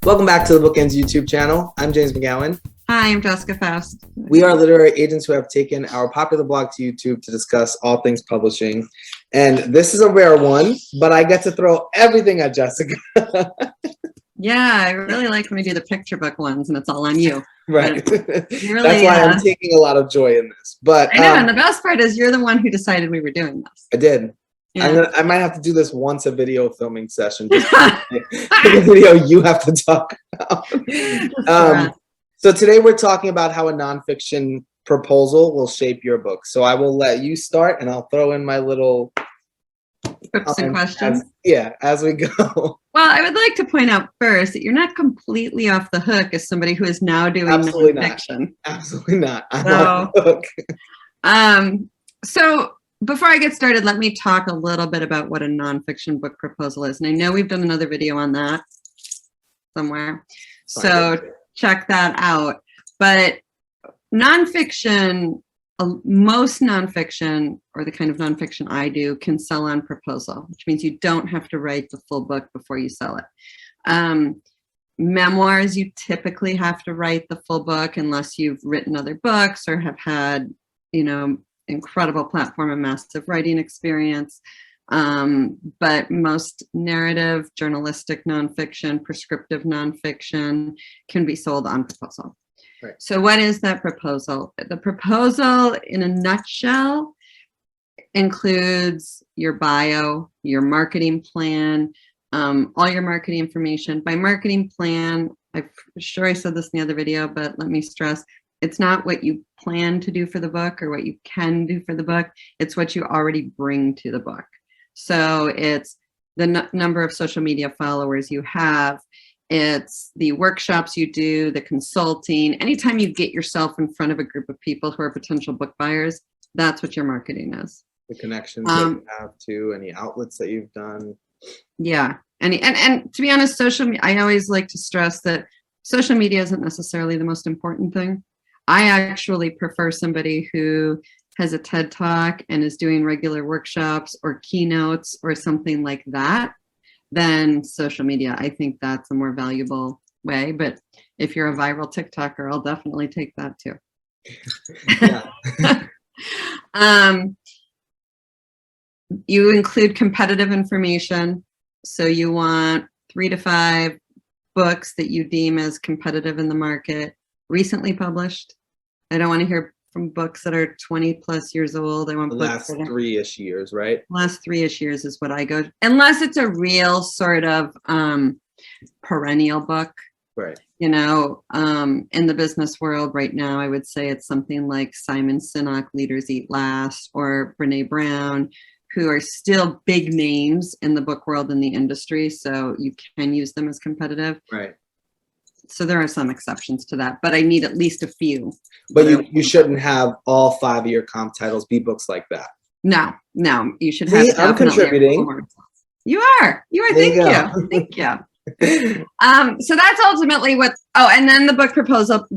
Welcome back to the BookEnds YouTube channel. I'm James McGowan. Hi, I'm Jessica Faust. We are literary agents who have taken our popular blog to YouTube to discuss all things publishing. And this is a rare one, but I get to throw everything at Jessica. Yeah, I really like when we do the picture book ones and it's all on you. Right. Really, that's why I'm taking a lot of joy in this. But I know, and the best part is you're the one who decided we were doing this. I did. Yeah. I might have to do this once a video filming session. Just the video you have to talk about. So today we're talking about how a nonfiction proposal will shape your book. So I will let you start and I'll throw in my little tips and questions. As we go. Well, I would like to point out first that you're not completely off the hook as somebody who is now doing nonfiction. Absolutely not. I'm off the hook. So before I get started, let me talk a little bit about what a nonfiction book proposal is. And I know we've done another video on that somewhere. So check that out. But nonfiction, most nonfiction, or the kind of nonfiction I do, can sell on proposal, which means you don't have to write the full book before you sell it. Memoirs, you typically have to write the full book unless you've written other books or have had, incredible platform and massive writing experience. But most narrative, journalistic nonfiction, prescriptive nonfiction can be sold on proposal. Right. So what is that proposal? The proposal, in a nutshell, includes your bio, your marketing plan, all your marketing information. By marketing plan, I'm sure I said this in the other video, but let me stress, it's not what you plan to do for the book or what you can do for the book. It's what you already bring to the book. So it's the number of social media followers you have. It's the workshops you do, the consulting. Anytime you get yourself in front of a group of people who are potential book buyers, that's what your marketing is. The connections that you have to, any outlets that you've done. Yeah, and to be honest, I always like to stress that social media isn't necessarily the most important thing. I actually prefer somebody who has a TED Talk and is doing regular workshops or keynotes or something like that than social media. I think that's a more valuable way. But if you're a viral TikToker, I'll definitely take that too. You include competitive information. So you want 3 to 5 books that you deem as competitive in the market, recently published. I don't want to hear from books that are 20 plus years old. I want the books last 3-ish years, right? Last 3-ish years is what I go, unless it's a real sort of perennial book. Right. In the business world right now, I would say it's something like Simon Sinek, Leaders Eat Last, or Brene Brown, who are still big names in the book world and the industry. So you can use them as competitive. Right. So there are some exceptions to that, but I need at least a few. But you shouldn't have all 5 of your comp titles be books like that. No, you should have. See, I'm contributing. You are. Thank you. Thank you. So that's ultimately what. Oh, and then the book proposal.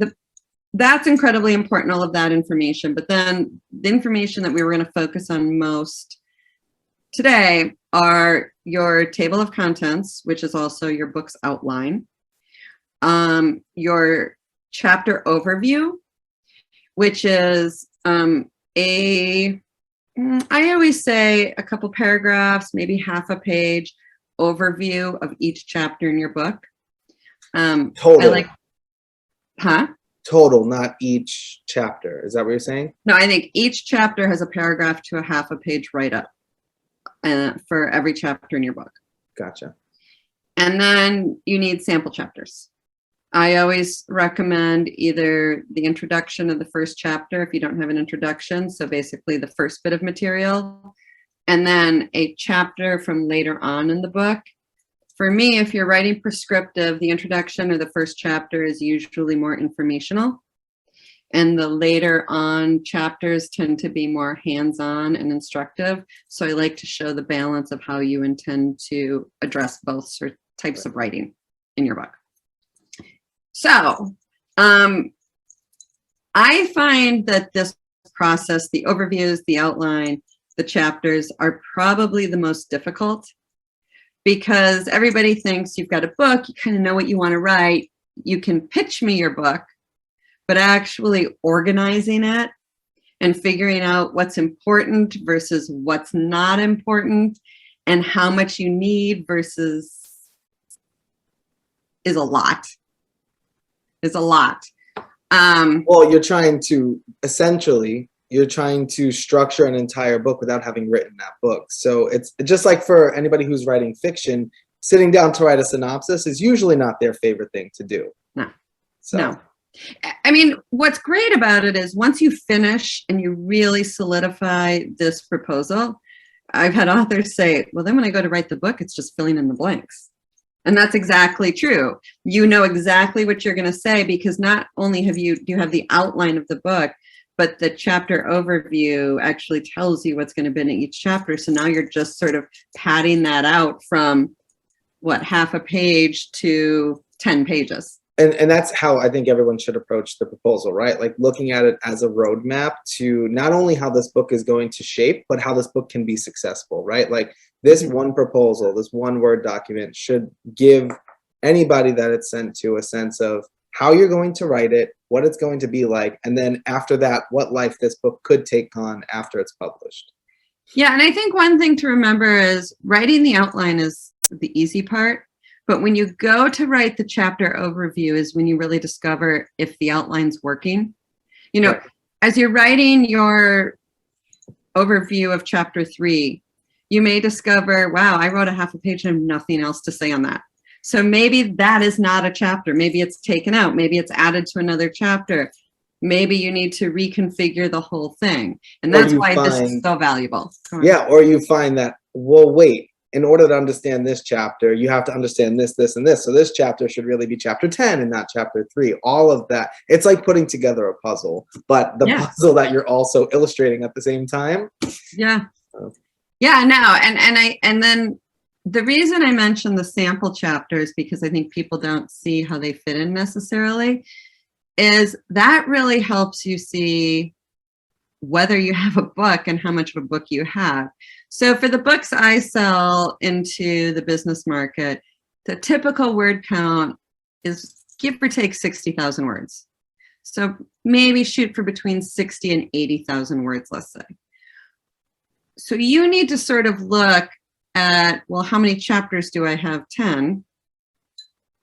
That's incredibly important. All of that information, but then the information that we were going to focus on most today are your table of contents, which is also your book's outline. Your chapter overview, which is I always say a couple paragraphs, maybe half a page overview of each chapter in your book. Total. Total, not each chapter. Is that what you're saying? No, I think each chapter has a paragraph to a half a page write-up for every chapter in your book. Gotcha. And then you need sample chapters. I always recommend either the introduction of the first chapter if you don't have an introduction, so basically the first bit of material, and then a chapter from later on in the book. For me, if you're writing prescriptive, the introduction or the first chapter is usually more informational, and the later on chapters tend to be more hands-on and instructive. So I like to show the balance of how you intend to address both types of writing in your book. So I find that this process, the overviews, the outline, the chapters, are probably the most difficult because everybody thinks you've got a book, you kind of know what you want to write, you can pitch me your book, but actually organizing it and figuring out what's important versus what's not important and how much you need versus is a lot. Well, you're trying to structure an entire book without having written that book. So it's just like for anybody who's writing fiction, sitting down to write a synopsis is usually not their favorite thing to do. No. So. No. I mean, what's great about it is once you finish and you really solidify this proposal, I've had authors say, well, then when I go to write the book, it's just filling in the blanks. And that's exactly true. You know exactly what you're going to say because not only do you have the outline of the book, but the chapter overview actually tells you what's going to be in each chapter. So now you're just sort of padding that out from what, half a page to 10 pages. And that's how I think everyone should approach the proposal, right? Like looking at it as a roadmap to not only how this book is going to shape, but how this book can be successful, right? Like this one proposal, this one Word document should give anybody that it's sent to a sense of how you're going to write it, what it's going to be like, and then after that, what life this book could take on after it's published. Yeah, and I think one thing to remember is writing the outline is the easy part. But when you go to write the chapter overview is when you really discover if the outline's working. You know, as you're writing your overview of chapter 3, you may discover, wow, I wrote a half a page and have nothing else to say on that. So maybe that is not a chapter. Maybe it's taken out. Maybe it's added to another chapter. Maybe you need to reconfigure the whole thing. And that's why this is so valuable. Yeah, or you find that, well, wait. In order to understand this chapter, you have to understand this, this, and this. So this chapter should really be chapter 10 and not chapter 3. All of that. It's like putting together a puzzle, but the puzzle that you're also illustrating at the same time. Yeah. Yeah, no. And then the reason I mentioned the sample chapters, because I think people don't see how they fit in necessarily, is that really helps you see whether you have a book and how much of a book you have. So for the books I sell into the business market, the typical word count is give or take 60,000 words. So maybe shoot for between 60 and 80,000 words, let's say. So you need to sort of look at, well, how many chapters do I have? 10.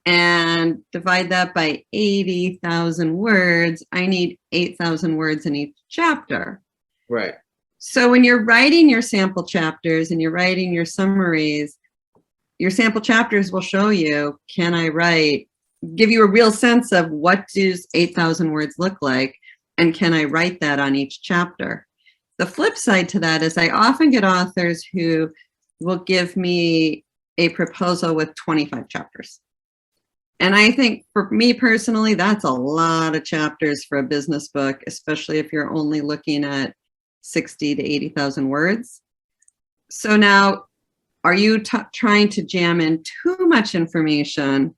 And divide that by 80,000 words. I need 8,000 words in each chapter. Right. So when you're writing your sample chapters and you're writing your summaries, your sample chapters will show you, can I write, give you a real sense of what does 8,000 words look like, and can I write that on each chapter? The flip side to that is I often get authors who will give me a proposal with 25 chapters. And I think for me personally, that's a lot of chapters for a business book, especially if you're only looking at 60 to 80,000 words. So now, are you trying to jam in too much information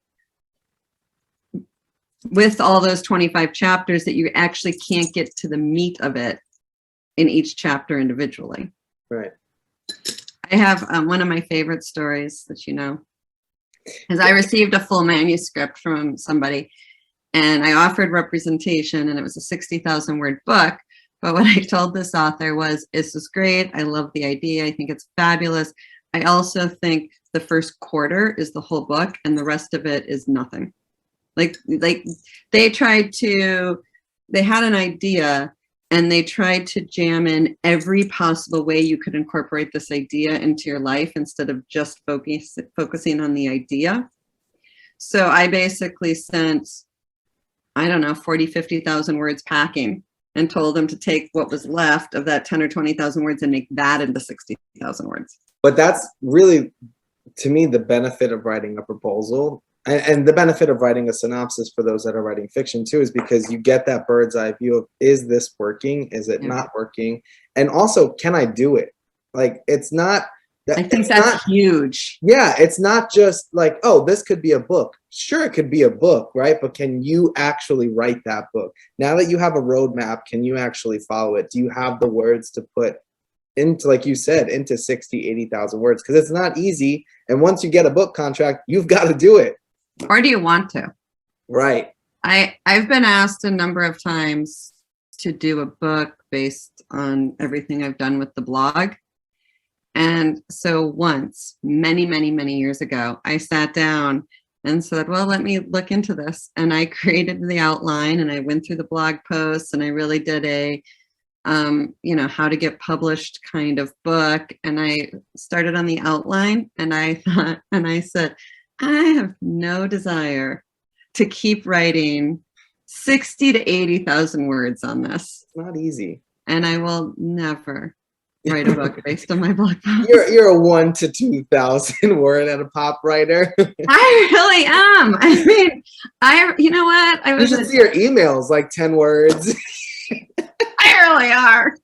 with all those 25 chapters that you actually can't get to the meat of it in each chapter individually? Right. I have one of my favorite stories that you know. Because I received a full manuscript from somebody and I offered representation and it was a 60,000 word book. But what I told this author was, this is great. I love the idea. I think it's fabulous. I also think the first quarter is the whole book and the rest of it is nothing. Like they had an idea and they tried to jam in every possible way you could incorporate this idea into your life instead of just focusing on the idea. So I basically sent, I don't know, 40, 50,000 words packing and told them to take what was left of that 10 or 20,000 words and make that into 60,000 words. But that's really, to me, the benefit of writing a proposal. And the benefit of writing a synopsis for those that are writing fiction too is because you get that bird's eye view of, is this working? Is it not working? And also, can I do it? Like, it's not. I think that's huge. Yeah, it's not just like, oh, this could be a book. Sure, it could be a book, right? But can you actually write that book? Now that you have a roadmap, can you actually follow it? Do you have the words to put into, like you said, into 60, 80,000 words, because it's not easy. And once you get a book contract, you've got to do it. Or do you want to? Right. I've been asked a number of times to do a book based on everything I've done with the blog. And so once, many, many, many years ago, I sat down and said, well, let me look into this. And I created the outline and I went through the blog posts and I really did a, how to get published kind of book. And I started on the outline and I thought, and I said, I have no desire to keep writing 60 to 80,000 words on this. It's not easy. And I will never write a book based on my blog post. You're a 1 to 2,000 word and a pop writer. I really am. I mean, you know what? You should see your emails, like 10 words. I really are.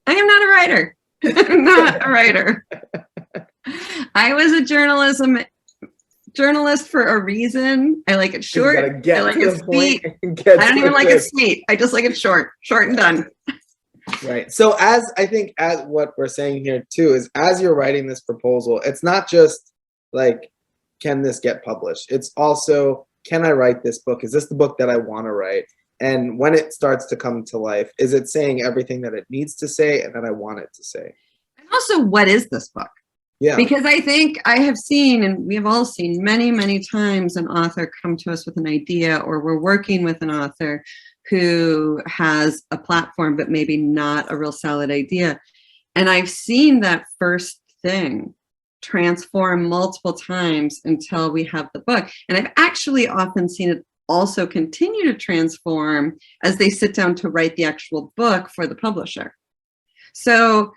I am not a writer. I'm not a writer. I was a journalist for a reason. I like it short. I like it sweet. I don't even like it sweet. I just like it short and done. Right. So as what we're saying here too is, as you're writing this proposal, it's not just like, can this get published? It's also, can I write this book? Is this the book that I want to write? And when it starts to come to life, is it saying everything that it needs to say and that I want it to say? And also, what is this book? Yeah. Because I think I have seen, and we have all seen many, many times, an author come to us with an idea, or we're working with an author who has a platform, but maybe not a real solid idea. And I've seen that first thing transform multiple times until we have the book. And I've actually often seen it also continue to transform as they sit down to write the actual book for the publisher. So,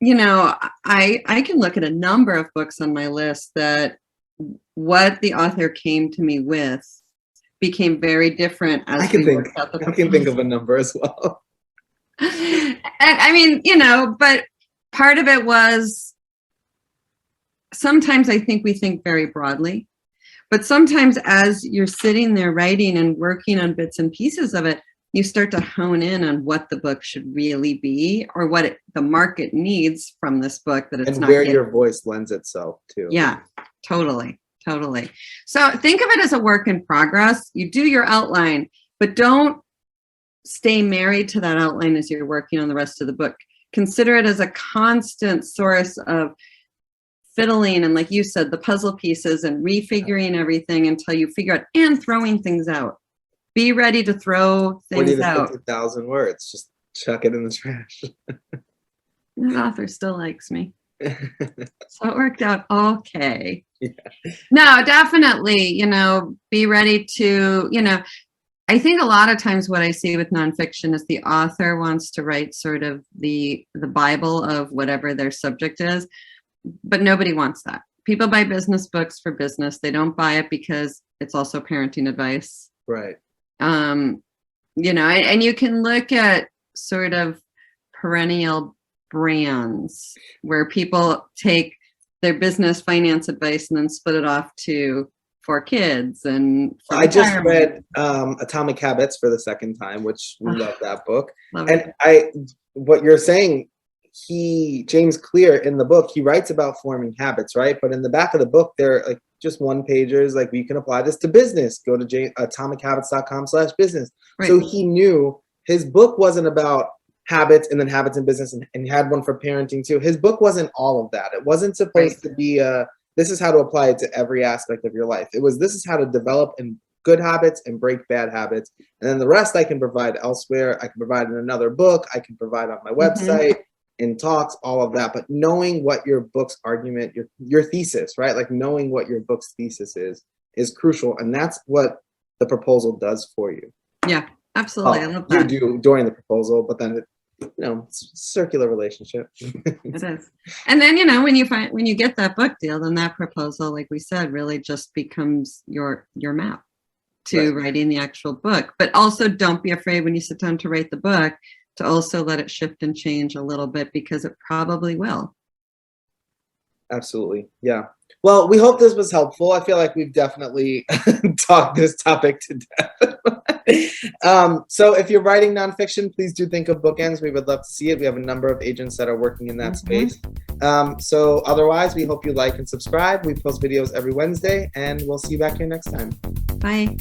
I can look at a number of books on my list that what the author came to me with became very different as I can think of a number as well. And I mean, but part of it was, sometimes I think we think very broadly, but sometimes as you're sitting there writing and working on bits and pieces of it, you start to hone in on what the book should really be, or what the market needs from this book that it's and not where getting. Your voice lends itself to. Yeah, totally. So think of it as a work in progress. You do your outline, but don't stay married to that outline as you're working on the rest of the book. Consider it as a constant source of fiddling and, like you said, the puzzle pieces and refiguring everything until you figure out, and throwing things out. Be ready to throw things out. 50,000 words. Just chuck it in the trash. That author still likes me. So it worked out okay. Yeah. No, definitely, be ready to, I think a lot of times what I see with nonfiction is the author wants to write sort of the Bible of whatever their subject is, but nobody wants that. People buy business books for business. They don't buy it because it's also parenting advice. Right. And you can look at sort of perennial brands where people take their business finance advice and then split it off for kids and for I just retirement. read Atomic Habits for the second time, which we love that book. Love And it. what you're saying, James Clear in the book, he writes about forming habits, right? But in the back of the book, there are like just one pagers, like, you can apply this to business. Go to atomichabits.com/business. Right. So he knew his book wasn't about habits and then habits in business, and he had one for parenting too. His book wasn't all of that. It wasn't supposed to be this is how to apply it to every aspect of your life. It was, this is how to develop good habits and break bad habits. And then the rest I can provide elsewhere. I can provide in another book. I can provide on my website, in talks, all of that. But knowing what your book's argument, your thesis, right? Like knowing what your book's thesis is crucial. And that's what the proposal does for you. Yeah, absolutely. I love that. You do during the proposal, but then it's a circular relationship. It is. And then, when you get that book deal, then that proposal, like we said, really just becomes your map to writing the actual book. But also don't be afraid when you sit down to write the book to also let it shift and change a little bit, because it probably will. Absolutely. Yeah. Well, we hope this was helpful. I feel like we've definitely talked this topic to death. So if you're writing nonfiction, please do think of BookEnds. We would love to see it. We have a number of agents that are working in that space. So otherwise, we hope you like and subscribe. We post videos every Wednesday, and we'll see you back here next time. Bye.